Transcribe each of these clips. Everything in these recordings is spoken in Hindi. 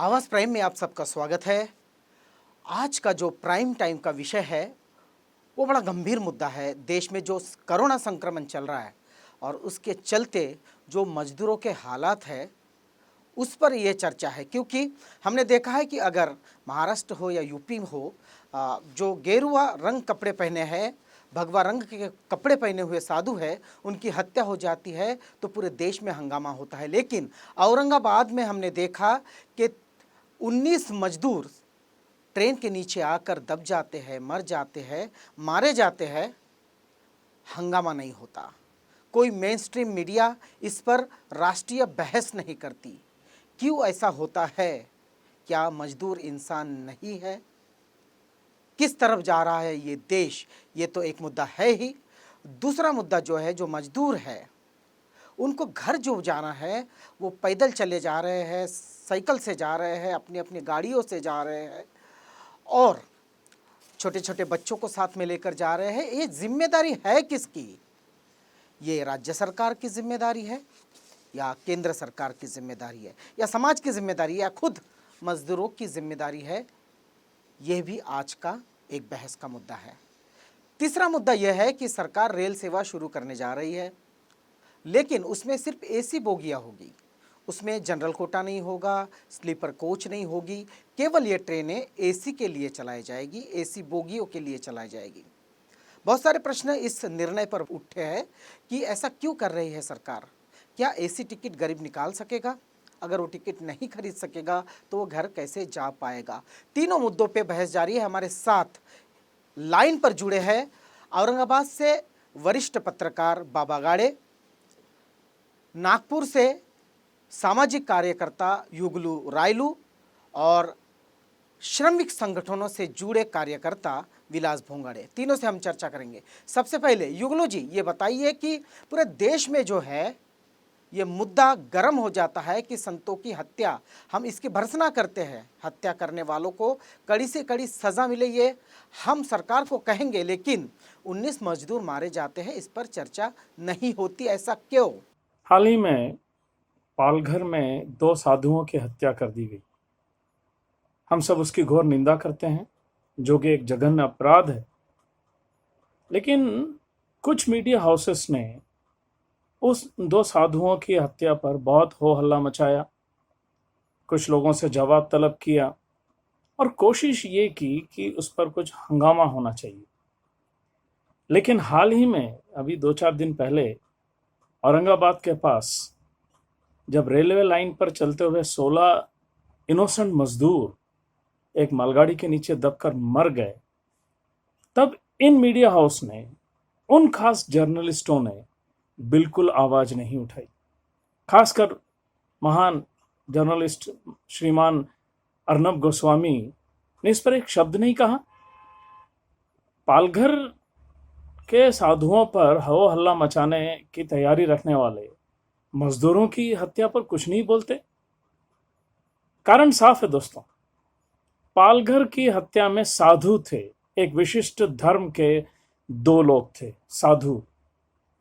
आवाज़ प्राइम में आप सबका स्वागत है। आज का जो प्राइम टाइम का विषय है वो बड़ा गंभीर मुद्दा है। देश में जो कोरोना संक्रमण चल रहा है और उसके चलते जो मजदूरों के हालात है उस पर ये चर्चा है, क्योंकि हमने देखा है कि अगर महाराष्ट्र हो या यूपी हो, जो गेरुआ रंग कपड़े पहने हैं, भगवा रंग के कपड़े पहने हुए साधु है, उनकी हत्या हो जाती है तो पूरे देश में हंगामा होता है। लेकिन औरंगाबाद में हमने देखा कि 19 मजदूर ट्रेन के नीचे आकर दब जाते हैं, मर जाते हैं, मारे जाते हैं, हंगामा नहीं होता। कोई मेन स्ट्रीम मीडिया इस पर राष्ट्रीय बहस नहीं करती। क्यों ऐसा होता है? क्या मजदूर इंसान नहीं है? किस तरफ जा रहा है ये देश? ये तो एक मुद्दा है ही। दूसरा मुद्दा जो है, जो मजदूर है उनको घर जो जाना है वो पैदल चले जा रहे हैं, साइकिल से जा रहे हैं, अपनी अपनी गाड़ियों से जा रहे हैं और छोटे छोटे बच्चों को साथ में लेकर जा रहे हैं। ये जिम्मेदारी है किसकी? ये राज्य सरकार की जिम्मेदारी है या केंद्र सरकार की जिम्मेदारी है या समाज की जिम्मेदारी है या खुद मजदूरों की जिम्मेदारी है? यह भी आज का एक बहस का मुद्दा है। तीसरा मुद्दा यह है कि सरकार रेल सेवा शुरू करने जा रही है, लेकिन उसमें सिर्फ एसी बोगियां होगी, उसमें जनरल कोटा नहीं होगा, स्लीपर कोच नहीं होगी। केवल ये ट्रेनें एसी के लिए चलाई जाएगी, एसी बोगियों के लिए चलाई जाएगी। बहुत सारे प्रश्न इस निर्णय पर उठे हैं कि ऐसा क्यों कर रही है सरकार। क्या एसी टिकट गरीब निकाल सकेगा? अगर वो टिकट नहीं खरीद सकेगा तो वो घर कैसे जा पाएगा? तीनों मुद्दों पे बहस जारी है। हमारे साथ लाइन पर जुड़े हैं औरंगाबाद से वरिष्ठ पत्रकार बाबा गाड़े, नागपुर से सामाजिक कार्यकर्ता युगलू रायलू और श्रमिक संगठनों से जुड़े कार्यकर्ता विलास भोंगड़े। तीनों से हम चर्चा करेंगे। सबसे पहले युगलू जी, ये बताइए कि पूरे देश में जो है ये मुद्दा गर्म हो जाता है कि संतों की हत्या, हम इसकी भर्त्सना करते हैं, हत्या करने वालों को कड़ी से कड़ी सज़ा मिले, ये हम सरकार को कहेंगे, लेकिन 19 मजदूर मारे जाते हैं, इस पर चर्चा नहीं होती। ऐसा क्यों? हाल ही में पालघर में 2 साधुओं की हत्या कर दी गई। हम सब उसकी घोर निंदा करते हैं, जो कि एक जघन्य अपराध है। लेकिन कुछ मीडिया हाउसेस ने उस 2 साधुओं की हत्या पर बहुत हो हल्ला मचाया, कुछ लोगों से जवाब तलब किया और कोशिश ये की कि उस पर कुछ हंगामा होना चाहिए। लेकिन हाल ही में अभी 2-4 दिन पहले औरंगाबाद के पास जब रेलवे लाइन पर चलते हुए 16 इनोसेंट मजदूर एक मालगाड़ी के नीचे दबकर मर गए, तब इन मीडिया हाउस ने, उन खास जर्नलिस्टों ने बिल्कुल आवाज नहीं उठाई। खासकर महान जर्नलिस्ट श्रीमान अर्नब गोस्वामी ने इस पर एक शब्द नहीं कहा। पालघर के साधुओं पर हो हल्ला मचाने की तैयारी रखने वाले मजदूरों की हत्या पर कुछ नहीं बोलते। कारण साफ है दोस्तों, पालघर की हत्या में साधु थे, एक विशिष्ट धर्म के 2 लोग थे साधु।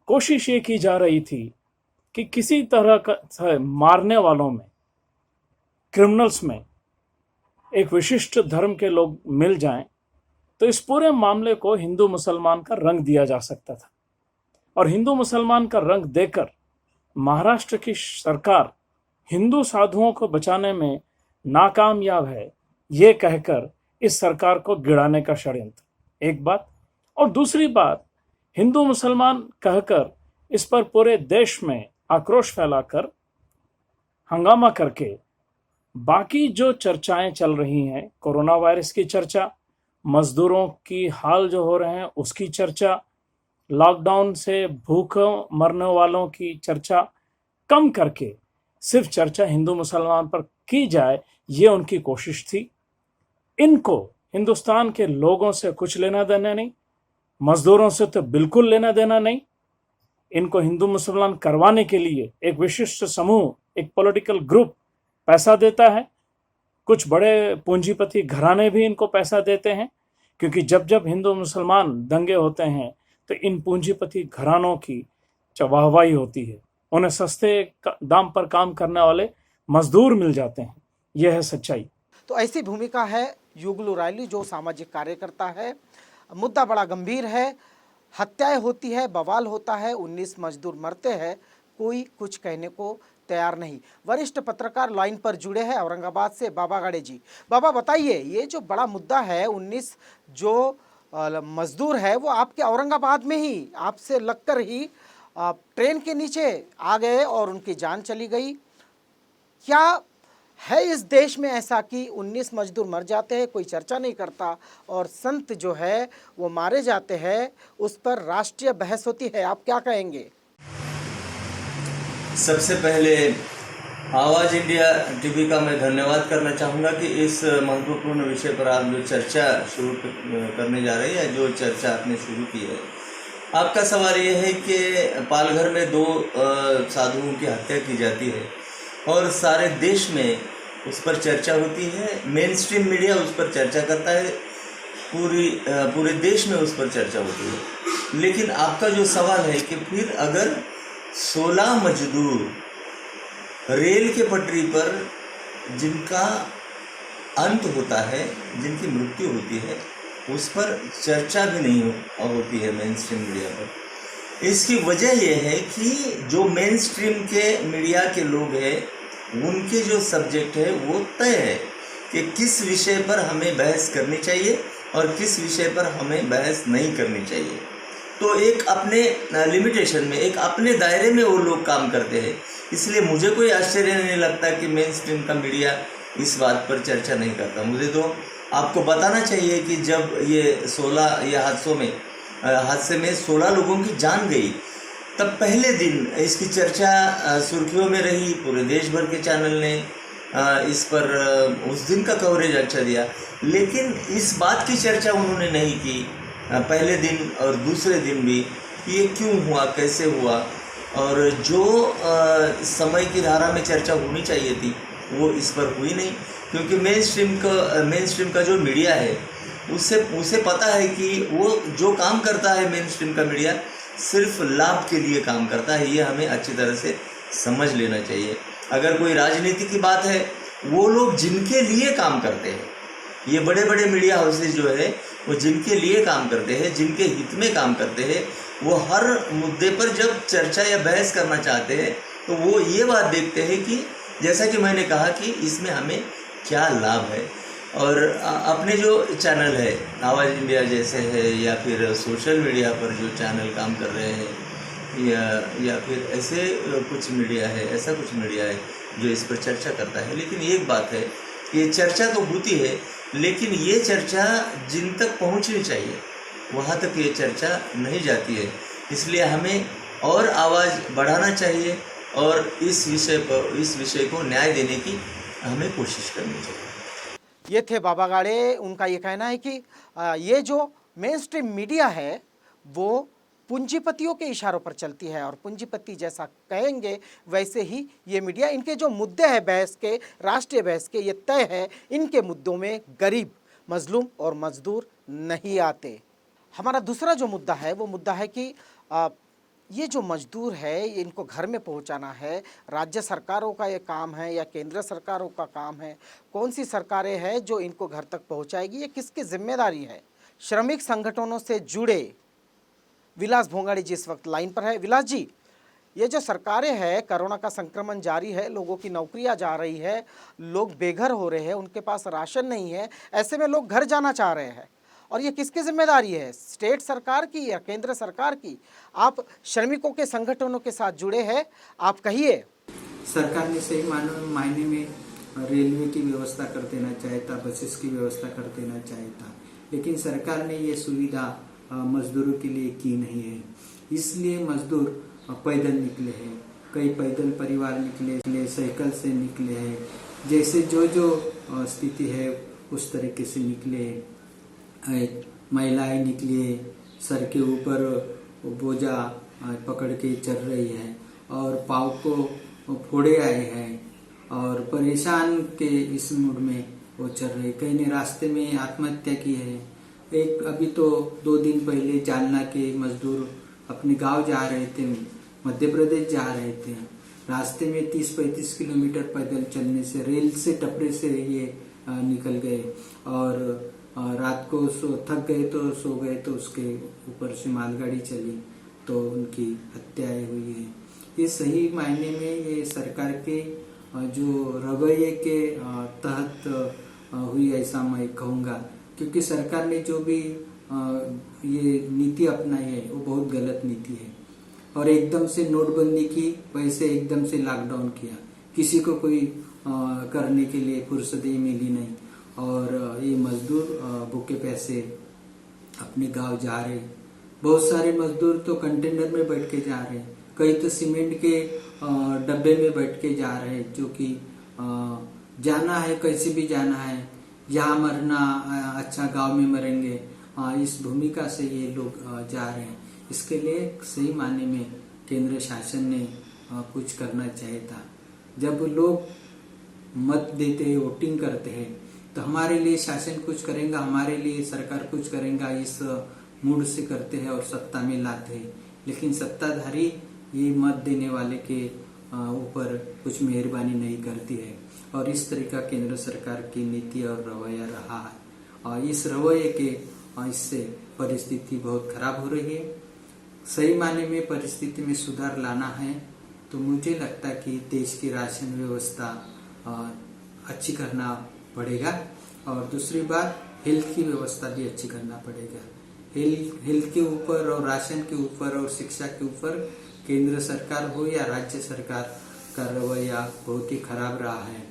कोशिश ये की जा रही थी कि किसी तरह का मारने वालों में, क्रिमिनल्स में एक विशिष्ट धर्म के लोग मिल जाएं तो इस पूरे मामले को हिंदू मुसलमान का रंग दिया जा सकता था। और हिंदू मुसलमान का रंग देकर महाराष्ट्र की सरकार हिंदू साधुओं को बचाने में नाकामयाब है, ये कहकर इस सरकार को गिराने का षड्यंत्र, एक बात। और दूसरी बात, हिंदू मुसलमान कहकर इस पर पूरे देश में आक्रोश फैलाकर हंगामा करके बाकी जो चर्चाएं चल रही हैं, कोरोना वायरस की चर्चा, मजदूरों की हाल जो हो रहे हैं उसकी चर्चा, लॉकडाउन से भूख मरने वालों की चर्चा कम करके सिर्फ चर्चा हिंदू मुसलमान पर की जाए, ये उनकी कोशिश थी। इनको हिंदुस्तान के लोगों से कुछ लेना देना नहीं, मजदूरों से तो बिल्कुल लेना देना नहीं। इनको हिंदू मुसलमान करवाने के लिए एक विशिष्ट समूह, एक पॉलिटिकल ग्रुप पैसा देता है। कुछ बड़े पूंजीपति घराने भी इनको पैसा देते हैं, क्योंकि जब जब हिंदू मुसलमान दंगे होते हैं तो इन पूंजीपति घरानों की वाहवाही होती है, उन्हें सस्ते दाम पर काम करने वाले मजदूर मिल जाते हैं। यह है सच्चाई। तो ऐसी भूमिका है युगलू रायली, जो सामाजिक कार्यकर्ता है। मुद्दा बड़ा गंभीर है, हत्याएं होती है, बवाल होता है, 19 मजदूर मरते हैं, कोई कुछ कहने को तैयार नहीं। वरिष्ठ पत्रकार लाइन पर जुड़े हैं औरंगाबाद से बाबा गाड़े जी। बाबा बताइए, ये जो बड़ा मुद्दा है 19 जो मजदूर है वो आपके औरंगाबाद में ही आपसे लगकर ही ट्रेन के नीचे आ गए और उनकी जान चली गई। क्या है इस देश में ऐसा कि 19 मजदूर मर जाते हैं, कोई चर्चा नहीं करता, और संत जो है वो मारे जाते हैं, उस पर राष्ट्रीय बहस होती है? आप क्या कहेंगे? सबसे पहले आवाज़ इंडिया टीवी का मैं धन्यवाद करना चाहूँगा कि इस महत्वपूर्ण विषय पर आप जो चर्चा शुरू करने जा रही है, जो चर्चा आपने शुरू की है। आपका सवाल ये है कि पालघर में 2 साधुओं की हत्या की जाती है और सारे देश में उस पर चर्चा होती है, मेन स्ट्रीम मीडिया उस पर चर्चा करता है, पूरे देश में उस पर चर्चा होती है। लेकिन आपका जो सवाल है कि फिर अगर 16 मजदूर रेल के पटरी पर जिनका अंत होता है, जिनकी मृत्यु होती है, उस पर चर्चा भी नहीं होती है मेन स्ट्रीम मीडिया पर। इसकी वजह यह है कि जो मेन स्ट्रीम के मीडिया के लोग हैं, उनके जो सब्जेक्ट है वो तय है कि किस विषय पर हमें बहस करनी चाहिए और किस विषय पर हमें बहस नहीं करनी चाहिए। तो एक अपने लिमिटेशन में, एक अपने दायरे में वो लोग काम करते हैं। इसलिए मुझे कोई आश्चर्य नहीं लगता कि मेन स्ट्रीम का मीडिया इस बात पर चर्चा नहीं करता। मुझे तो आपको बताना चाहिए कि जब ये 16 हादसे में 16 लोगों की जान गई, तब पहले दिन इसकी चर्चा सुर्खियों में रही। पूरे देश भर के चैनल ने इस पर उस दिन का कवरेज अच्छा दिया, लेकिन इस बात की चर्चा उन्होंने नहीं की पहले दिन और दूसरे दिन भी कि ये क्यों हुआ, कैसे हुआ। और जो समय की धारा में चर्चा होनी चाहिए थी वो इस पर हुई नहीं, क्योंकि मेन स्ट्रीम का जो मीडिया है उसे पता है कि वो जो काम करता है मेन स्ट्रीम का मीडिया सिर्फ लाभ के लिए काम करता है। ये हमें अच्छी तरह से समझ लेना चाहिए। अगर कोई राजनीति की बात है, वो लोग जिनके लिए काम करते हैं, ये बड़े बड़े मीडिया हाउसेज जो है वो जिनके लिए काम करते हैं, जिनके हित में काम करते हैं, वो हर मुद्दे पर जब चर्चा या बहस करना चाहते हैं तो वो ये बात देखते हैं कि जैसा कि मैंने कहा कि इसमें हमें क्या लाभ है। और अपने जो चैनल है आवाज़ इंडिया जैसे है, या फिर सोशल मीडिया पर जो चैनल काम कर रहे हैं, या फिर ऐसे कुछ मीडिया है, ऐसा कुछ मीडिया है जो इस पर चर्चा करता है। लेकिन एक बात है, ये चर्चा तो होती है, लेकिन ये चर्चा जिन तक पहुंचनी चाहिए वहाँ तक ये चर्चा नहीं जाती है। इसलिए हमें और आवाज़ बढ़ाना चाहिए और इस विषय को न्याय देने की हमें कोशिश करनी चाहिए। ये थे बाबा गाड़े। उनका ये कहना है कि ये जो मेन स्ट्रीम मीडिया है वो पूंजीपतियों के इशारों पर चलती है, और पूंजीपति जैसा कहेंगे वैसे ही ये मीडिया, इनके जो मुद्दे हैं बहस के, राष्ट्रीय बहस के, ये तय है इनके मुद्दों में गरीब, मजलूम और मजदूर नहीं आते। हमारा दूसरा जो मुद्दा है वो मुद्दा है कि ये जो मजदूर है इनको घर में पहुंचाना है, राज्य सरकारों का ये काम है या केंद्र सरकारों का काम है? कौन सी सरकारें हैं जो इनको घर तक पहुंचाएगी? ये किसकी जिम्मेदारी है? श्रमिक संगठनों से जुड़े विलास भोंगाड़ी जी इस वक्त लाइन पर है। विलास जी, ये जो सरकारें हैं, कोरोना का संक्रमण जारी है, लोगों की नौकरियां जा रही है, लोग बेघर हो रहे हैं, उनके पास राशन नहीं है, ऐसे में लोग घर जाना चाह रहे हैं, और ये किसकी जिम्मेदारी है? स्टेट सरकार की या केंद्र सरकार की? आप श्रमिकों के संगठनों के साथ जुड़े हैं, आप कहिए। सरकार ने सही मायने में रेलवे की व्यवस्था कर देना चाहिए था, बसेस की व्यवस्था कर देना चाहिए था, लेकिन सरकार ने ये सुविधा मजदूरों के लिए की नहीं है। इसलिए मजदूर पैदल निकले हैं, कई पैदल परिवार निकले, साइकिल से निकले हैं, जैसे जो स्थिति है उस तरीके से निकले। महिलाएं निकली, सर के ऊपर बोझा पकड़ के चल रही है और पाँव को फोड़े आए हैं और परेशान के इस मूड में वो चल रहे। कई ने रास्ते में आत्महत्या की है। एक अभी तो 2 दिन पहले जालना के मजदूर अपने गांव जा रहे थे, मध्य प्रदेश जा रहे थे, रास्ते में 30-35 किलोमीटर पैदल चलने से, रेल से टपरे से ये निकल गए और रात को थक गए तो सो गए, तो उसके ऊपर से मालगाड़ी चली तो उनकी हत्याएं हुई है। ये सही मायने में ये सरकार के जो रवैये के तहत हुई, ऐसा मैं कहूँगा, क्योंकि सरकार ने जो भी ये नीति अपनाई है वो बहुत गलत नीति है। और एकदम से नोटबंदी की, वैसे एकदम से लॉकडाउन किया, किसी को कोई करने के लिए फुर्सत ही मिली नहीं। और ये मजदूर भूखे पैसे अपने गांव जा रहे, बहुत सारे मजदूर तो कंटेनर में बैठ के जा रहे, कई तो सीमेंट के डब्बे में बैठ के जा रहे, जो कि जाना है, कैसे भी जाना है, यहाँ मरना अच्छा, गांव में मरेंगे, इस भूमिका से ये लोग जा रहे हैं। इसके लिए सही मायने में केंद्र शासन ने कुछ करना चाहिए था। जब लोग मत देते हैं, वोटिंग करते हैं, तो हमारे लिए शासन कुछ करेगा, हमारे लिए सरकार कुछ करेगा, इस मूड से करते हैं और सत्ता में लाते हैं। लेकिन सत्ताधारी ये मत देने वाले के ऊपर कुछ मेहरबानी नहीं करती है, और इस तरीका केंद्र सरकार की नीति और रवैया रहा है। और इस रवैये के इससे परिस्थिति बहुत खराब हो रही है। सही मायने में परिस्थिति में सुधार लाना है तो मुझे लगता है कि देश की राशन व्यवस्था अच्छी करना पड़ेगा, और दूसरी बात हेल्थ की व्यवस्था भी अच्छी करना पड़ेगा। हेल्थ के ऊपर और राशन के ऊपर और शिक्षा के ऊपर केंद्र सरकार हो या राज्य सरकार का रवैया बहुत ही खराब रहा है,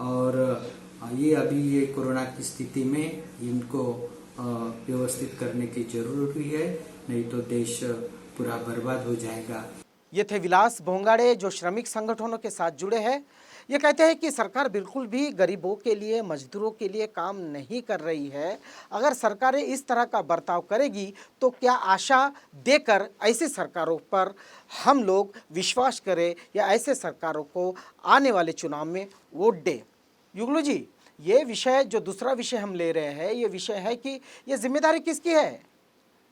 और ये अभी ये कोरोना की स्थिति में इनको व्यवस्थित करने की जरूरत भी है, नहीं तो देश पूरा बर्बाद हो जाएगा। ये थे विलास भोंगाड़े, जो श्रमिक संगठनों के साथ जुड़े हैं। ये कहते हैं कि सरकार बिल्कुल भी गरीबों के लिए, मजदूरों के लिए काम नहीं कर रही है। अगर सरकारें इस तरह का बर्ताव करेगी तो क्या आशा देकर ऐसी सरकारों पर हम लोग विश्वास करें या ऐसे सरकारों को आने वाले चुनाव में वोट दें। युगलू जी, ये विषय जो दूसरा विषय हम ले रहे हैं, ये विषय है कि ये जिम्मेदारी किसकी है।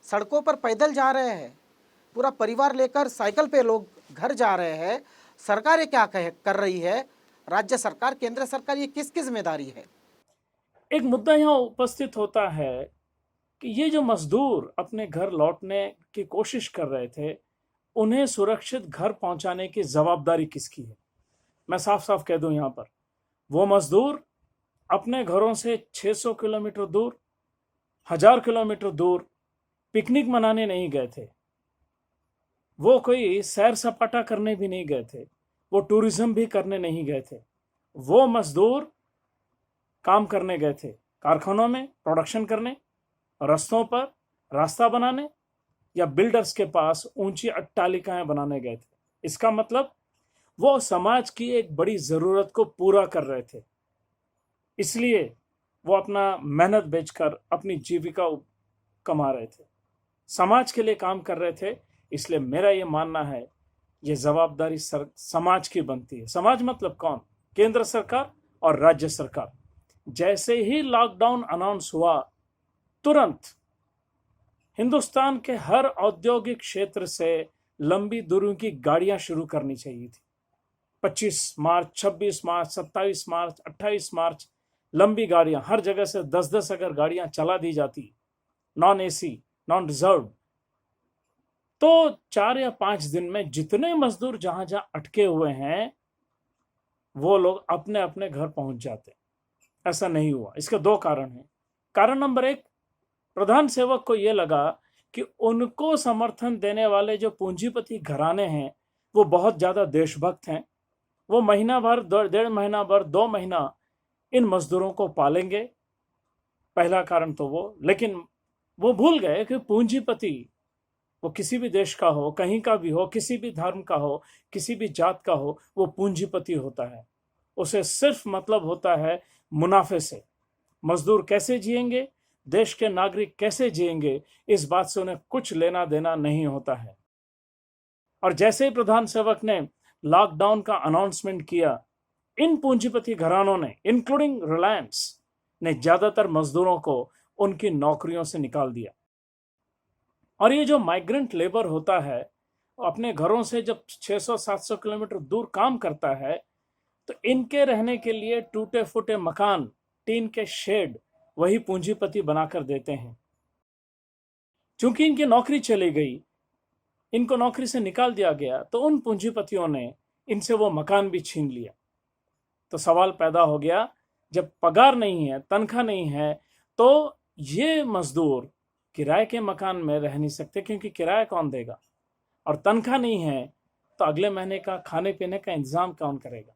सड़कों पर पैदल जा रहे हैं, पूरा परिवार लेकर साइकिल पे लोग घर जा रहे हैं, सरकारें क्या कर रही है, राज्य सरकार, केंद्र सरकार, ये किसकी जिम्मेदारी है। एक मुद्दा यहाँ उपस्थित होता है कि ये जो मजदूर अपने घर लौटने की कोशिश कर रहे थे, उन्हें सुरक्षित घर पहुंचाने की जवाबदारी किसकी है। मैं साफ साफ कह दूं, यहाँ पर वो मजदूर अपने घरों से 600 किलोमीटर दूर, 1000 किलोमीटर दूर पिकनिक मनाने नहीं गए थे, वो कोई सैर सपाटा करने भी नहीं गए थे, वो टूरिज्म भी करने नहीं गए थे। वो मजदूर काम करने गए थे, कारखानों में प्रोडक्शन करने, रास्तों पर रास्ता बनाने, या बिल्डर्स के पास ऊंची अट्टालिकाएं बनाने गए थे। इसका मतलब वो समाज की एक बड़ी जरूरत को पूरा कर रहे थे, इसलिए वो अपना मेहनत बेचकर अपनी जीविका कमा रहे थे, समाज के लिए काम कर रहे थे। इसलिए मेरा ये मानना है, ये जवाबदारी समाज की बनती है। समाज मतलब कौन? केंद्र सरकार और राज्य सरकार। जैसे ही लॉकडाउन अनाउंस हुआ, तुरंत हिंदुस्तान के हर औद्योगिक क्षेत्र से लंबी दूरी की गाड़ियां शुरू करनी चाहिए थी। 25 मार्च, 26 मार्च, 27 मार्च, 28 मार्च, लंबी गाड़ियां हर जगह से 10-10 अगर गाड़ियां चला दी जाती, नॉन एसी, नॉन रिजर्व, तो 4 या 5 दिन में जितने मजदूर जहां जहां अटके हुए हैं वो लोग अपने अपने घर पहुंच जाते। ऐसा नहीं हुआ। इसके 2 कारण हैं। कारण नंबर 1, प्रधान सेवक को यह लगा कि उनको समर्थन देने वाले जो पूंजीपति घराने हैं वो बहुत ज्यादा देशभक्त हैं, वो महीना भर, 1.5 महीना भर, 2 महीना इन मजदूरों को पालेंगे। पहला कारण तो वो, लेकिन वो भूल गए कि पूंजीपति, वो किसी भी देश का हो, कहीं का भी हो, किसी भी धर्म का हो, किसी भी जात का हो, वो पूंजीपति होता है। उसे सिर्फ मतलब होता है मुनाफे से। मजदूर कैसे जिएंगे, देश के नागरिक कैसे जिएंगे, इस बात से उन्हें कुछ लेना देना नहीं होता है। और जैसे ही प्रधान सेवक ने लॉकडाउन का अनाउंसमेंट किया, इन पूंजीपति घरानों ने, इंक्लूडिंग रिलायंस ने, ज्यादातर मजदूरों को उनकी नौकरियों से निकाल दिया। और ये जो माइग्रेंट लेबर होता है, अपने घरों से जब 600-700 किलोमीटर दूर काम करता है, तो इनके रहने के लिए टूटे फूटे मकान, टीन के शेड वही पूंजीपति बनाकर देते हैं। चूंकि इनकी नौकरी चली गई, इनको नौकरी से निकाल दिया गया, तो उन पूंजीपतियों ने इनसे वो मकान भी छीन लिया। तो सवाल पैदा हो गया, जब पगार नहीं है, तनख्वाह नहीं है, तो ये मजदूर किराए के मकान में रह नहीं सकते, क्योंकि किराया कौन देगा, और तनख्वाह नहीं है तो अगले महीने का खाने पीने का इंतजाम कौन करेगा।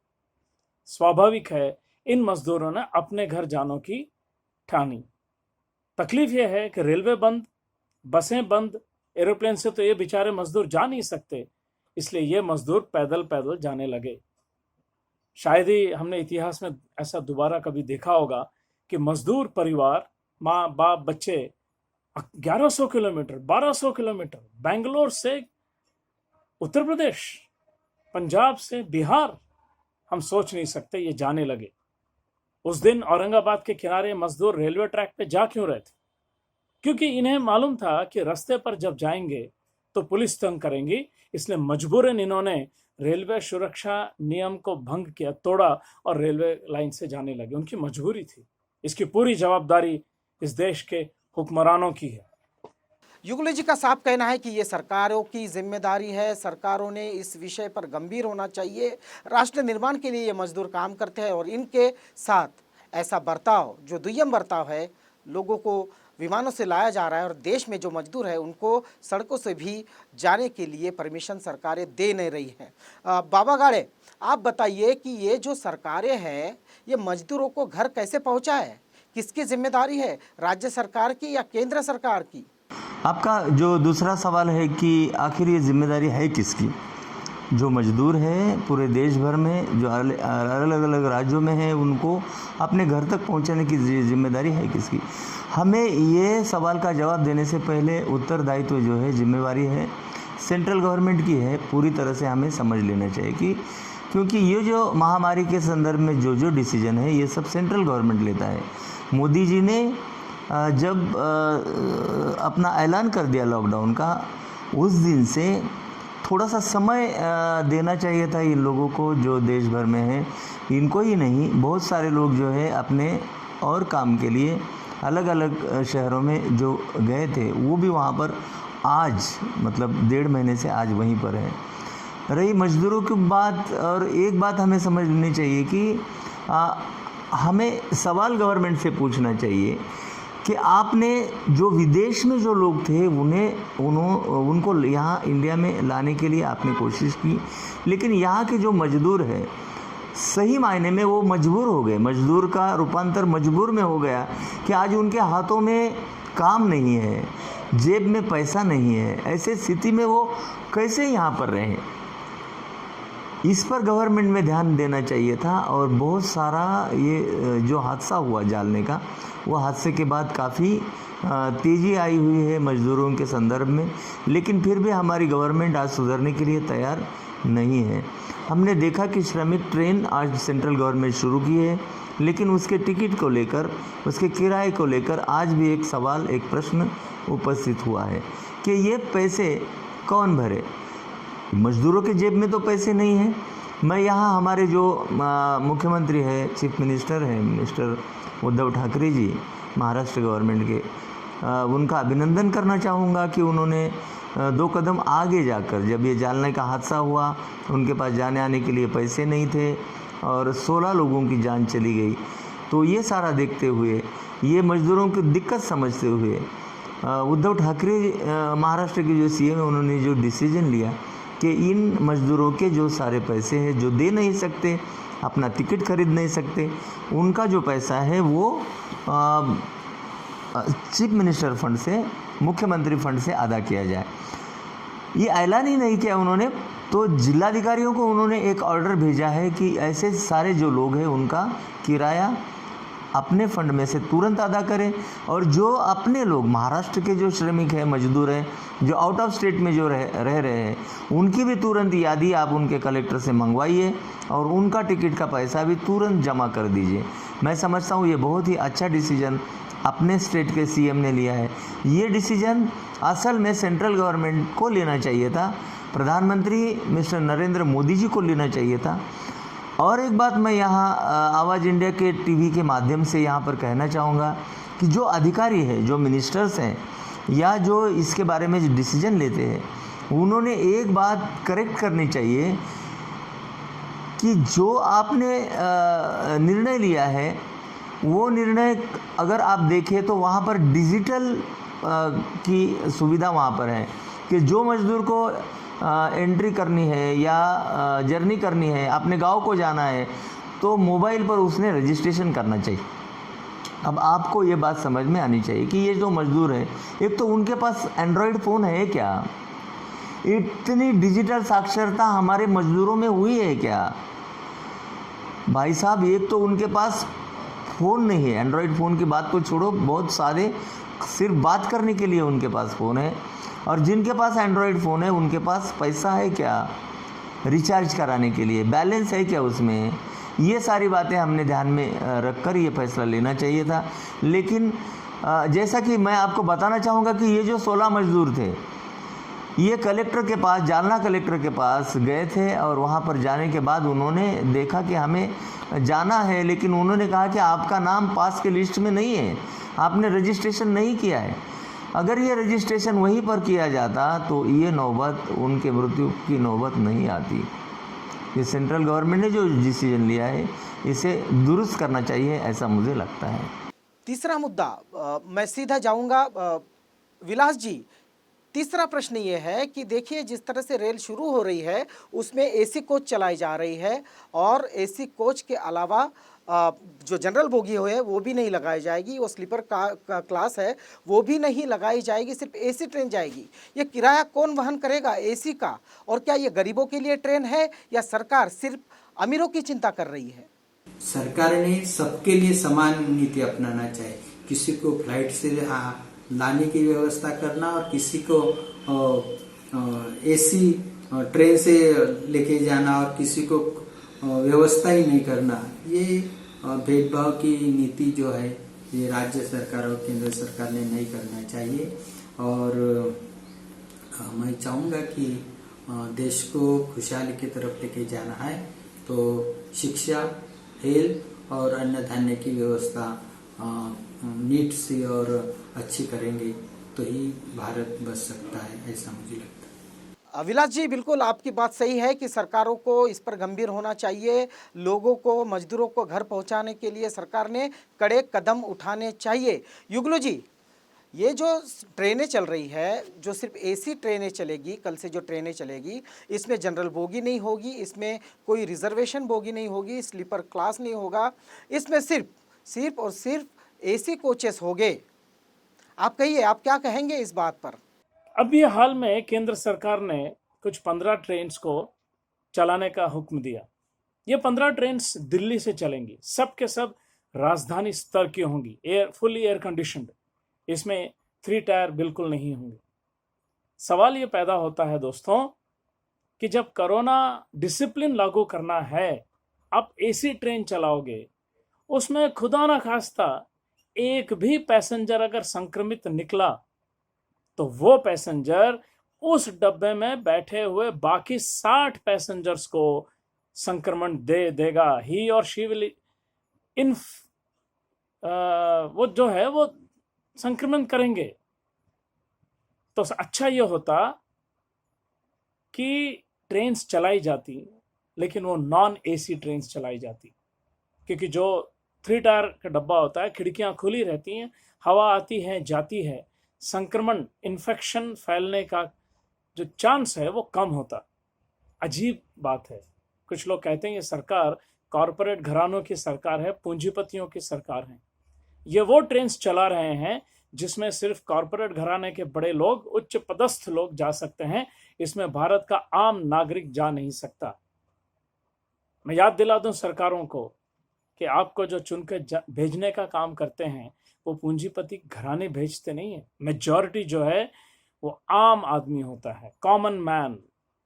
स्वाभाविक है इन मजदूरों ने अपने घर जाने की ठानी। तकलीफ यह है कि रेलवे बंद, बसें बंद, एरोप्लेन से तो ये बेचारे मजदूर जा नहीं सकते, इसलिए ये मजदूर पैदल पैदल जाने लगे। शायद ही हमने इतिहास में ऐसा दोबारा कभी देखा होगा कि मजदूर परिवार, माँ बाप बच्चे 1100 किलोमीटर 1200 किलोमीटर बेंगलोर से उत्तर प्रदेश, पंजाब से बिहार, हम सोच नहीं सकते, ये जाने लगे। उस दिन औरंगाबाद के किनारे मजदूर रेलवे ट्रैक पे जा क्यों रहे थे? क्योंकि इन्हें मालूम था कि रास्ते पर जब जाएंगे तो पुलिस तंग करेंगी, इसलिए मजबूरन इन्होंने रेलवे सुरक्षा नियम को भंग किया, तोड़ा और रेलवे लाइन से जाने लगे। उनकी मजबूरी थी। इसकी पूरी जवाबदारी इस देश के हुक्मरानों की है। युगल जी का साफ कहना है कि ये सरकारों की जिम्मेदारी है, सरकारों ने इस विषय पर गंभीर होना चाहिए। राष्ट्र निर्माण के लिए ये मजदूर काम करते हैं और इनके साथ ऐसा बर्ताव, जो दुय्यम बर्ताव है, लोगों को विमानों से लाया जा रहा है और देश में जो मजदूर है उनको सड़कों से भी जाने के लिए परमिशन सरकारें दे नहीं रही हैं। बाबा गाड़े, आप बताइए कि ये जो सरकारें हैं, ये मजदूरों को घर कैसे पहुँचाए? किसकी जिम्मेदारी है, राज्य सरकार की या केंद्र सरकार की? आपका जो दूसरा सवाल है कि आखिर ये जिम्मेदारी है किसकी? जो मजदूर हैं पूरे देश भर में, जो अलग अलग राज्यों में हैं, उनको अपने घर तक पहुंचाने की जिम्मेदारी है किसकी? हमें ये सवाल का जवाब देने से पहले उत्तरदायित्व जो है, जिम्मेवारी है, सेंट्रल गवर्नमेंट की है। पूरी तरह से हमें समझ लेना चाहिए कि क्योंकि ये जो महामारी के संदर्भ में जो डिसीजन है, ये सब सेंट्रल गवर्नमेंट लेता है। मोदी जी ने जब अपना ऐलान कर दिया लॉकडाउन का, उस दिन से थोड़ा सा समय देना चाहिए था इन लोगों को जो देश भर में हैं। इनको ही नहीं, बहुत सारे लोग जो है अपने और काम के लिए अलग अलग शहरों में जो गए थे, वो भी वहाँ पर आज मतलब 1.5 महीने से आज वहीं पर है। रही मजदूरों की बात, और एक बात हमें समझ लेनी चाहिए कि हमें सवाल गवर्नमेंट से पूछना चाहिए कि आपने जो विदेश में जो लोग थे उनको यहाँ इंडिया में लाने के लिए आपने कोशिश की, लेकिन यहाँ के जो मजदूर है सही मायने में वो मजबूर हो गए। मजदूर का रूपांतर मजबूर में हो गया कि आज उनके हाथों में काम नहीं है, जेब में पैसा नहीं है। ऐसे स्थिति में वो कैसे यहाँ पर रहें? इस पर गवर्नमेंट में ध्यान देना चाहिए था। और बहुत सारा ये जो हादसा हुआ जालने का, वो हादसे के बाद काफ़ी तेज़ी आई हुई है मज़दूरों के संदर्भ में, लेकिन फिर भी हमारी गवर्नमेंट आज सुधरने के लिए तैयार नहीं है। हमने देखा कि श्रमिक ट्रेन आज सेंट्रल गवर्नमेंट शुरू की है, लेकिन उसके टिकट को लेकर, उसके किराए को लेकर आज भी एक सवाल, एक प्रश्न उपस्थित हुआ है कि ये पैसे कौन भरे? मज़दूरों के जेब में तो पैसे नहीं हैं। मैं यहाँ हमारे जो मुख्यमंत्री है, चीफ मिनिस्टर हैं, मिनिस्टर उद्धव ठाकरे जी, महाराष्ट्र गवर्नमेंट के, उनका अभिनंदन करना चाहूँगा कि उन्होंने 2 कदम आगे जाकर, जब ये जालने का हादसा हुआ, उनके पास जाने आने के लिए पैसे नहीं थे और 16 लोगों की जान चली गई। तो ये सारा देखते हुए, ये मज़दूरों की दिक्कत समझते हुए उद्धव ठाकरे महाराष्ट्र के जो सीएम हैं, उन्होंने जो डिसीजन लिया कि इन मज़दूरों के जो सारे पैसे हैं, जो दे नहीं सकते, अपना टिकट खरीद नहीं सकते, उनका जो पैसा है वो चीफ मिनिस्टर फंड से, मुख्यमंत्री फंड से अदा किया जाए। ये ऐलान ही नहीं किया उन्होंने, तो जिलाधिकारियों को उन्होंने एक ऑर्डर भेजा है कि ऐसे सारे जो लोग हैं उनका किराया अपने फंड में से तुरंत अदा करें, और जो अपने लोग महाराष्ट्र के जो श्रमिक हैं, मजदूर हैं, जो आउट ऑफ स्टेट में जो रह रहे हैं, उनकी भी तुरंत यादी आप उनके कलेक्टर से मंगवाइए और उनका टिकट का पैसा भी तुरंत जमा कर दीजिए। मैं समझता हूँ ये बहुत ही अच्छा डिसीजन अपने स्टेट के सीएम ने लिया है। ये डिसीजन असल में सेंट्रल गवर्नमेंट को लेना चाहिए था, प्रधानमंत्री मिस्टर नरेंद्र मोदी जी को लेना चाहिए था। और एक बात मैं यहाँ आवाज़ इंडिया के टीवी के माध्यम से यहाँ पर कहना चाहूँगा कि जो अधिकारी है, जो मिनिस्टर्स हैं या जो इसके बारे में जो डिसीजन लेते हैं, उन्होंने एक बात करेक्ट करनी चाहिए कि जो आपने निर्णय लिया है वो निर्णय अगर आप देखें तो वहाँ पर डिजिटल की सुविधा वहाँ पर है कि जो मजदूर को एंट्री करनी है या जर्नी करनी है, अपने गांव को जाना है, तो मोबाइल पर उसने रजिस्ट्रेशन करना चाहिए। अब आपको ये बात समझ में आनी चाहिए कि ये जो मजदूर है, एक तो उनके पास एंड्रॉयड फ़ोन है क्या? इतनी डिजिटल साक्षरता हमारे मजदूरों में हुई है क्या? भाई साहब, एक तो उनके पास फ़ोन नहीं है, एंड्रॉयड फ़ोन की बात को छोड़ो, बहुत सारे सिर्फ बात करने के लिए उनके पास फ़ोन है। और जिनके पास एंड्रॉयड फ़ोन है उनके पास पैसा है क्या रिचार्ज कराने के लिए, बैलेंस है क्या उसमें? ये सारी बातें हमने ध्यान में रखकर ये फैसला लेना चाहिए था। लेकिन जैसा कि मैं आपको बताना चाहूँगा कि ये जो 16 मजदूर थे, ये कलेक्टर के पास, जालना कलेक्टर के पास गए थे और वहाँ पर जाने के बाद उन्होंने देखा कि हमें जाना है, लेकिन उन्होंने कहा कि आपका नाम पास के लिस्ट में नहीं है, आपने रजिस्ट्रेशन नहीं किया है। अगर ये रजिस्ट्रेशन वहीं पर किया जाता तो ये नौबत, उनके मृत्यु की नौबत नहीं आती। ये सेंट्रल गवर्नमेंट ने जो डिसीजन लिया है इसे दुरुस्त करना चाहिए, ऐसा मुझे लगता है। तीसरा मुद्दा मैं सीधा जाऊंगा विलास जी। तीसरा प्रश्न ये है कि देखिए, जिस तरह से रेल शुरू हो रही है उसमें एसी कोच चलाई जा रही है और एसी कोच के अलावा जो जनरल बोगी है वो भी नहीं लगाई जाएगी, वो स्लीपर क्लास है वो भी नहीं लगाई जाएगी, सिर्फ एसी ट्रेन जाएगी। ये किराया कौन वहन करेगा एसी का? और क्या ये गरीबों के लिए ट्रेन है या सरकार सिर्फ अमीरों की चिंता कर रही है? सरकार ने सबके लिए समान नीति अपनाना चाहिए। किसी को फ्लाइट से लाने की व्यवस्था करना और किसी को एसी ट्रेन से लेके जाना और किसी को व्यवस्था ही नहीं करना, ये भेदभाव की नीति जो है ये राज्य सरकार और केंद्र सरकार ने नहीं करना चाहिए। और मैं चाहूँगा कि देश को खुशहाली की तरफ लेके जाना है तो शिक्षा, हेल्थ और अन्न धान्य की व्यवस्था नीट से और अच्छी करेंगे तो ही भारत बच सकता है, ऐसा मुझे लगता है। विलास जी, बिल्कुल आपकी बात सही है कि सरकारों को इस पर गंभीर होना चाहिए। लोगों को, मजदूरों को घर पहुंचाने के लिए सरकार ने कड़े कदम उठाने चाहिए। युगलू जी, ये जो ट्रेनें चल रही है, जो सिर्फ एसी ट्रेनें चलेगी, कल से जो ट्रेनें चलेगी, इसमें जनरल बोगी नहीं होगी, इसमें कोई रिजर्वेशन बोगी नहीं होगी, स्लीपर क्लास नहीं होगा, इसमें सिर्फ और सिर्फ एसी कोचेस होंगे। आप कहिए, आप क्या कहेंगे इस बात पर? अभी हाल में केंद्र सरकार ने कुछ 15 ट्रेन्स को चलाने का हुक्म दिया। ये 15 ट्रेन्स दिल्ली से चलेंगी, सब के सब राजधानी स्तर की होंगी, फुली एयर कंडीशनड, इसमें 3 टायर बिल्कुल नहीं होंगे। सवाल ये पैदा होता है दोस्तों कि जब कोरोना डिसिप्लिन लागू करना है, आप एसी ट्रेन चलाओगे, उसमें खुदा ना खास्ता एक भी पैसेंजर अगर संक्रमित निकला तो वो पैसेंजर उस डब्बे में बैठे हुए बाकी 60 पैसेंजर्स को संक्रमण दे देगा। ही और शी विल वो जो है वो संक्रमण करेंगे। तो अच्छा ये होता कि ट्रेन्स चलाई जाती, लेकिन वो नॉन एसी ट्रेन्स चलाई जाती, क्योंकि जो 3 टायर का डब्बा होता है, खिड़कियां खुली रहती हैं, हवा आती है जाती है, संक्रमण, इन्फेक्शन फैलने का जो चांस है वो कम होता। अजीब बात है। कुछ लोग कहते हैं ये सरकार कॉरपोरेट घरानों की सरकार है, पूंजीपतियों की सरकार है। ये वो ट्रेन्स चला रहे हैं जिसमें सिर्फ कॉरपोरेट घराने के बड़े लोग, उच्च पदस्थ लोग जा सकते हैं, इसमें भारत का आम नागरिक जा नहीं सकता। मैं याद दिला दूं सरकारों को कि आपको जो चुनकर भेजने का काम करते हैं वो पूंजीपति घराने भेजते नहीं है। मेजॉरिटी जो है वो आम आदमी होता है, कॉमन मैन,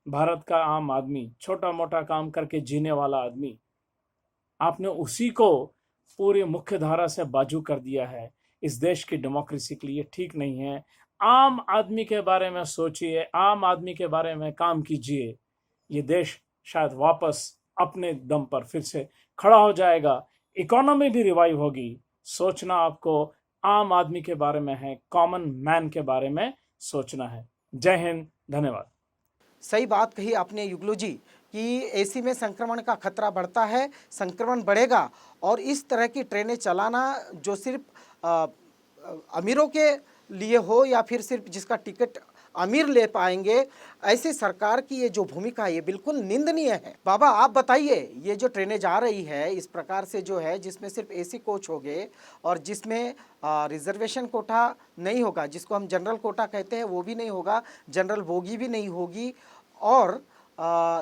भारत का आम आदमी, छोटा मोटा काम करके जीने वाला आदमी। आपने उसी को पूरी मुख्य धारा से बाजू कर दिया है। इस देश की डेमोक्रेसी के लिए ठीक नहीं है। आम आदमी के बारे में सोचिए, आम आदमी के बारे में काम कीजिए। ये देश शायद वापस अपने दम पर फिर से खड़ा हो जाएगा, इकोनॉमी भी रिवाइव होगी। सोचना आपको आम आदमी के बारे में है, कॉमन मैन के बारे में सोचना है। जय हिंद, धन्यवाद। सही बात कही आपने युगलू जी कि एसी में संक्रमण का खतरा बढ़ता है, संक्रमण बढ़ेगा। और इस तरह की ट्रेनें चलाना जो सिर्फ अमीरों के लिए हो या फिर सिर्फ जिसका टिकट अमीर ले पाएंगे, ऐसे सरकार की ये जो भूमिका है ये बिल्कुल निंदनीय है। बाबा आप बताइए, ये जो ट्रेनें जा रही है इस प्रकार से जो है, जिसमें सिर्फ एसी कोच होंगे और जिसमें रिजर्वेशन कोटा नहीं होगा, जिसको हम जनरल कोटा कहते हैं वो भी नहीं होगा, जनरल बोगी भी नहीं होगी, और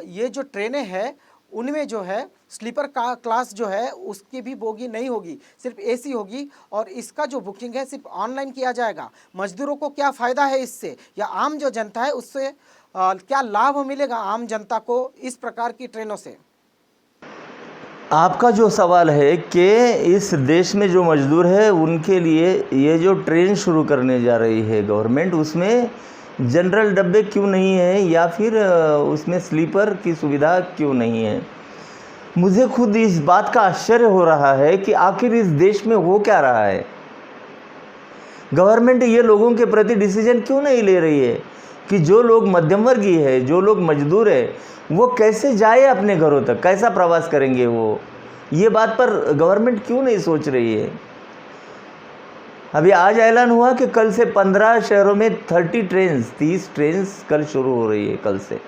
ये जो ट्रेनें हैं उनमें जो है स्लीपर का क्लास जो है उसकी भी बोगी नहीं होगी, सिर्फ एसी होगी। और इसका जो बुकिंग है सिर्फ ऑनलाइन किया जाएगा। मजदूरों को क्या फ़ायदा है इससे, या आम जो जनता है उससे क्या लाभ मिलेगा आम जनता को इस प्रकार की ट्रेनों से? आपका जो सवाल है कि इस देश में जो मजदूर है उनके लिए ये जो ट्रेन शुरू करने जा रही है गवर्नमेंट, उसमें जनरल डब्बे क्यों नहीं है या फिर उसमें स्लीपर की सुविधा क्यों नहीं है। मुझे खुद इस बात का आश्चर्य हो रहा है कि आखिर इस देश में हो क्या रहा है। गवर्नमेंट ये लोगों के प्रति डिसीजन क्यों नहीं ले रही है कि जो लोग मध्यम वर्गीय है, जो लोग मजदूर है, वो कैसे जाए अपने घरों तक, कैसा प्रवास करेंगे वो, ये बात पर गवर्नमेंट क्यों नहीं सोच रही है। अभी आज ऐलान हुआ कि कल से 15 शहरों में 30 ट्रेन कल शुरू हो रही है कल से,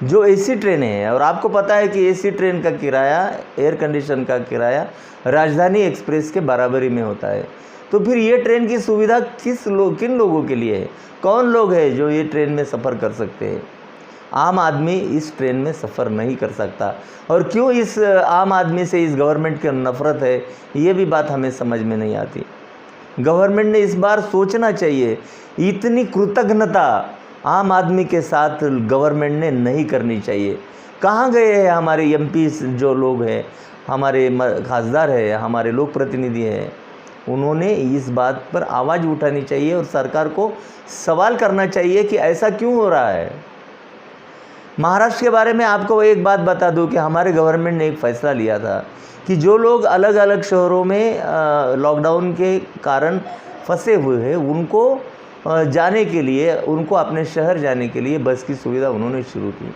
जो एसी ट्रेनें हैं। और आपको पता है कि एसी ट्रेन का किराया, एयर कंडीशन का किराया राजधानी एक्सप्रेस के बराबरी में होता है। तो फिर ये ट्रेन की सुविधा किन लोगों के लिए है? कौन लोग हैं जो ये ट्रेन में सफ़र कर सकते हैं? आम आदमी इस ट्रेन में सफ़र नहीं कर सकता। और क्यों इस आम आदमी से इस गवर्नमेंट की नफ़रत है, ये भी बात हमें समझ में नहीं आती। गवर्नमेंट ने इस बार सोचना चाहिए, इतनी कृतज्ञता आम आदमी के साथ गवर्नमेंट ने नहीं करनी चाहिए। कहाँ गए हैं हमारे एमपी जो लोग हैं, हमारे खासदार है, हमारे लोक प्रतिनिधि हैं? उन्होंने इस बात पर आवाज़ उठानी चाहिए और सरकार को सवाल करना चाहिए कि ऐसा क्यों हो रहा है। महाराष्ट्र के बारे में आपको एक बात बता दूं कि हमारे गवर्नमेंट ने एक फ़ैसला लिया था कि जो लोग अलग अलग शहरों में लॉकडाउन के कारण फंसे हुए हैं, उनको जाने के लिए, उनको अपने शहर जाने के लिए बस की सुविधा उन्होंने शुरू की।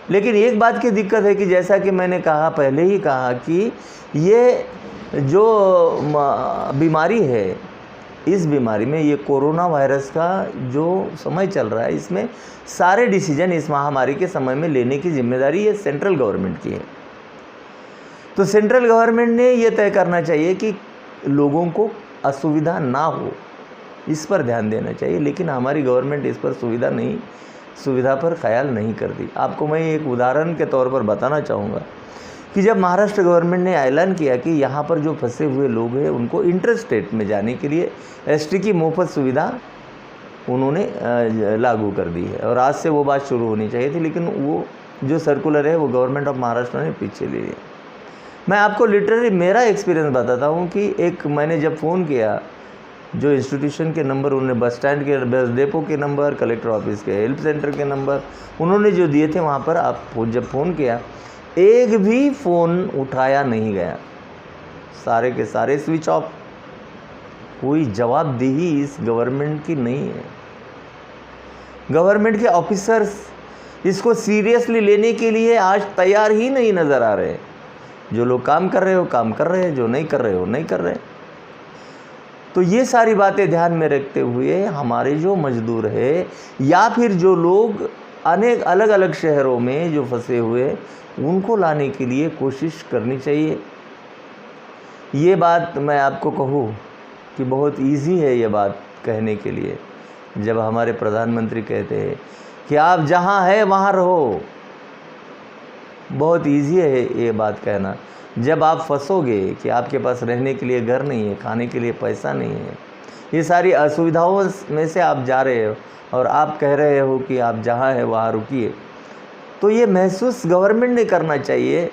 लेकिन एक बात की दिक्कत है कि जैसा कि मैंने कहा, पहले ही कहा कि ये जो बीमारी है, इस बीमारी में, ये कोरोना वायरस का जो समय चल रहा है, इसमें सारे डिसीजन इस महामारी के समय में लेने की जिम्मेदारी ये सेंट्रल गवर्नमेंट की है। तो सेंट्रल गवर्नमेंट ने ये तय करना चाहिए कि लोगों को असुविधा ना हो, इस पर ध्यान देना चाहिए। लेकिन हमारी गवर्नमेंट इस पर सुविधा पर ख्याल नहीं करती। आपको मैं एक उदाहरण के तौर पर बताना चाहूँगा कि जब महाराष्ट्र गवर्नमेंट ने ऐलान किया कि यहाँ पर जो फंसे हुए लोग हैं उनको इंटर स्टेट में जाने के लिए एसटी की मुफ्त सुविधा उन्होंने लागू कर दी है। और आज से वो बात शुरू होनी चाहिए थी, लेकिन वो जो सर्कुलर है वो गवर्नमेंट ऑफ महाराष्ट्र ने पीछे ले लिया। मैं आपको लिटरली मेरा एक्सपीरियंस बताता हूँ कि एक मैंने जब फ़ोन किया, जो इंस्टीट्यूशन के नंबर उन्होंने, बस स्टैंड के, बस डेपो के नंबर, कलेक्टर ऑफिस के हेल्प सेंटर के नंबर उन्होंने जो दिए थे, वहाँ पर आप जब फ़ोन किया, एक भी फ़ोन उठाया नहीं गया, सारे के सारे स्विच ऑफ। कोई जवाबदेही इस गवर्नमेंट की नहीं है। गवर्नमेंट के ऑफिसर्स इसको सीरियसली लेने के लिए आज तैयार ही नहीं नज़र आ रहे। जो लोग काम कर रहे हो काम कर रहे हैं, जो नहीं कर रहे हो नहीं कर रहे। तो ये सारी बातें ध्यान में रखते हुए हमारे जो मजदूर है या फिर जो लोग अनेक अलग अलग शहरों में जो फंसे हुए, उनको लाने के लिए कोशिश करनी चाहिए। ये बात मैं आपको कहूँ कि बहुत इजी है ये बात कहने के लिए। जब हमारे प्रधानमंत्री कहते हैं कि आप जहाँ है वहाँ रहो, बहुत इजी है ये बात कहना। जब आप फंसोगे कि आपके पास रहने के लिए घर नहीं है, खाने के लिए पैसा नहीं है, ये सारी असुविधाओं में से आप जा रहे हो और आप कह रहे हो कि आप जहाँ है वहाँ रुकिए, तो ये महसूस गवर्नमेंट ने करना चाहिए।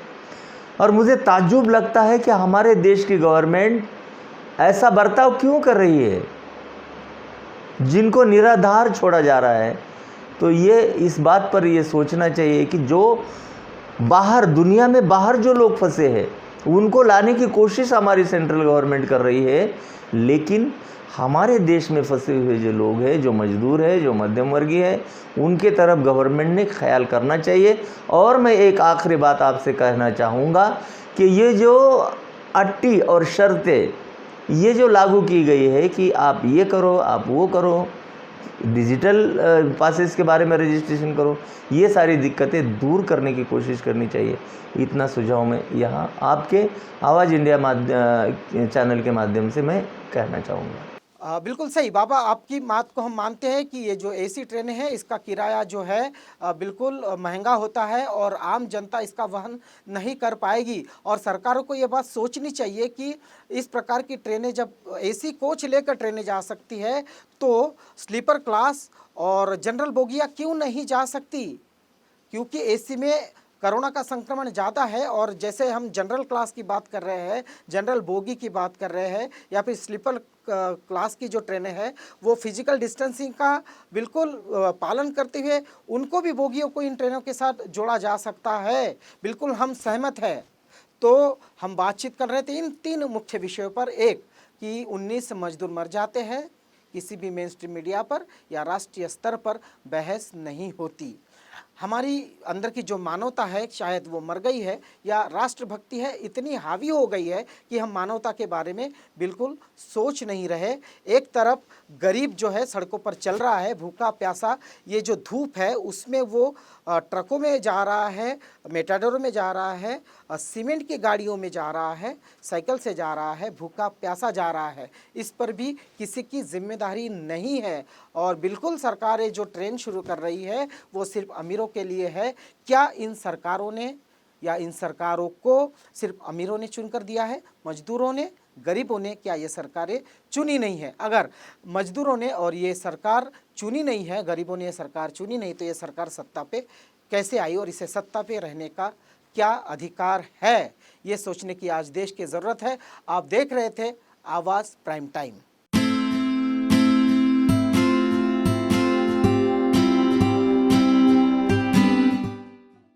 और मुझे ताज्जुब लगता है कि हमारे देश की गवर्नमेंट ऐसा बर्ताव क्यों कर रही है। जिनको निराधार छोड़ा जा रहा है। तो ये इस बात पर ये सोचना चाहिए कि जो बाहर दुनिया में बाहर जो लोग फंसे हैं उनको लाने की कोशिश हमारी सेंट्रल गवर्नमेंट कर रही है, लेकिन हमारे देश में फंसे हुए जो लोग हैं, जो मजदूर हैं, जो मध्यम वर्गीय है, उनके तरफ गवर्नमेंट ने ख्याल करना चाहिए। और मैं एक आखिरी बात आपसे कहना चाहूँगा कि ये जो अट्टी और शर्तें ये जो लागू की गई है कि आप ये करो, आप वो करो, डिजिटल पासेस के बारे में रजिस्ट्रेशन करो, ये सारी दिक्कतें दूर करने की कोशिश करनी चाहिए। इतना सुझाव मैं यहाँ आपके आवाज़ इंडिया चैनल के माध्यम से मैं कहना चाहूँगा। बिल्कुल सही बाबा, आपकी बात को हम मानते हैं कि ये जो एसी ट्रेनें हैं इसका किराया जो है बिल्कुल महंगा होता है और आम जनता इसका वहन नहीं कर पाएगी। और सरकारों को ये बात सोचनी चाहिए कि इस प्रकार की ट्रेनें, जब एसी कोच लेकर ट्रेनें जा सकती है तो स्लीपर क्लास और जनरल बोगियाँ क्यों नहीं जा सकती? क्योंकि एसी में कोरोना का संक्रमण ज़्यादा है। और जैसे हम जनरल क्लास की बात कर रहे हैं, जनरल बोगी की बात कर रहे हैं, या फिर स्लीपर क्लास की जो ट्रेनें हैं वो फिजिकल डिस्टेंसिंग का बिल्कुल पालन करते हुए उनको भी बोगियों को इन ट्रेनों के साथ जोड़ा जा सकता है। बिल्कुल हम सहमत हैं। तो हम बातचीत कर रहे थे इन 3 मुख्य विषयों पर। एक कि 19 मजदूर मर जाते हैं, किसी भी मेन स्ट्रीम मीडिया पर या राष्ट्रीय स्तर पर बहस नहीं होती। हमारी अंदर की जो मानवता है शायद वो मर गई है, या राष्ट्रभक्ति है इतनी हावी हो गई है कि हम मानवता के बारे में बिल्कुल सोच नहीं रहे। एक तरफ गरीब जो है सड़कों पर चल रहा है, भूखा प्यासा, ये जो धूप है उसमें वो ट्रकों में जा रहा है, मेटाडोरों में जा रहा है, सीमेंट की गाड़ियों में जा रहा है, साइकिल से जा रहा है, भूखा प्यासा जा रहा है। इस पर भी किसी की जिम्मेदारी नहीं है। और बिल्कुल सरकारें जो ट्रेन शुरू कर रही है वो सिर्फ अमीरों के लिए है। क्या इन सरकारों ने या इन सरकारों को सिर्फ अमीरों ने चुनकर दिया है? मजदूरों ने, गरीबों ने क्या ये सरकारें चुनी नहीं है? अगर मजदूरों ने और ये सरकार चुनी नहीं है, गरीबों ने ये सरकार चुनी नहीं, तो ये सरकार सत्ता पे कैसे आई और इसे सत्ता पे रहने का क्या अधिकार है? ये सोचने की आज देश की ज़रूरत है। आप देख रहे थे आवाज़ प्राइम टाइम।